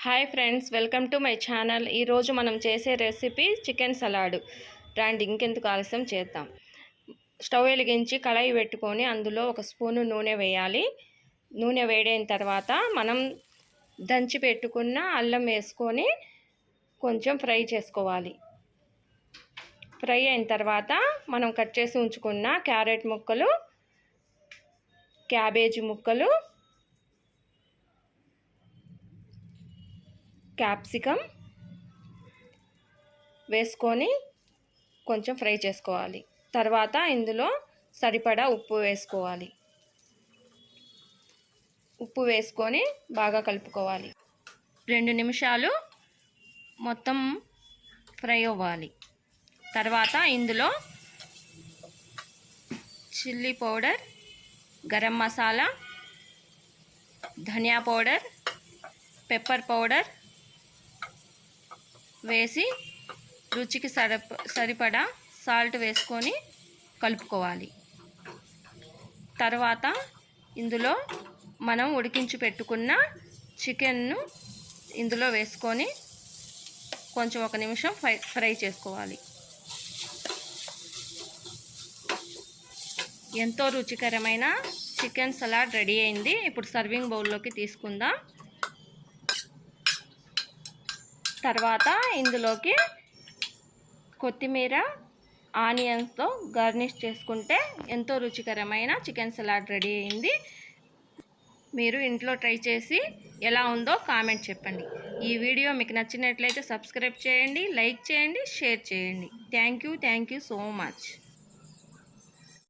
Hi friends, welcome to my channel. ఈరోజు మనం చేసే రెసిపీ చికెన్ సలాడ్. రండి, ఇంకెందుకు ఆలస్యం చేద్దాం. స్టవ్ వెలిగించి కళాయి పెట్టుకొని అందులో 1 స్పూను నూనె వేయాలి. నూనె వేడైన తర్వాత మనం దంచి పెట్టుకున్న అల్లం వేసుకొని కొంచెం ఫ్రై చేసుకోవాలి. ఫ్రై అయిన తర్వాత మనం కట్ చేసి ఉంచుకున్న క్యారెట్ ముక్కలు, క్యాబేజీ ముక్కలు, క్యాప్సికమ్ వేసుకొని కొంచెం ఫ్రై చేసుకోవాలి. తర్వాత ఇందులో సరిపడా ఉప్పు వేసుకోవాలి. ఉప్పు వేసుకొని బాగా కలుపుకోవాలి. 2 నిమిషాలు మొత్తం ఫ్రై అవ్వాలి. తర్వాత ఇందులో చిల్లీ పౌడర్, గరం మసాలా, ధనియా పౌడర్, పెప్పర్ పౌడర్ వేసి రుచికి సరిపడా సాల్ట్ వేసుకొని కలుపుకోవాలి. తర్వాత ఇందులో మనం ఉడికించి పెట్టుకున్న చికెన్ను ఇందులో వేసుకొని కొంచెం 1 నిమిషం ఫ్రై చేసుకోవాలి. ఎంతో రుచికరమైన చికెన్ సలాడ్ రెడీ అయింది. ఇప్పుడు సర్వింగ్ బౌల్లోకి తీసుకుందాం. తర్వాత ఇందులోకి కొత్తిమీర, ఆనియన్స్తో గార్నిష్ చేసుకుంటే ఎంతో రుచికరమైన చికెన్ సలాడ్ రెడీ అయింది. మీరు ఇంట్లో ట్రై చేసి ఎలా ఉందో కామెంట్ చెప్పండి. ఈ వీడియో మీకు నచ్చినట్లయితే సబ్స్క్రైబ్ చేయండి, లైక్ చేయండి, షేర్ చేయండి. Thank you so much.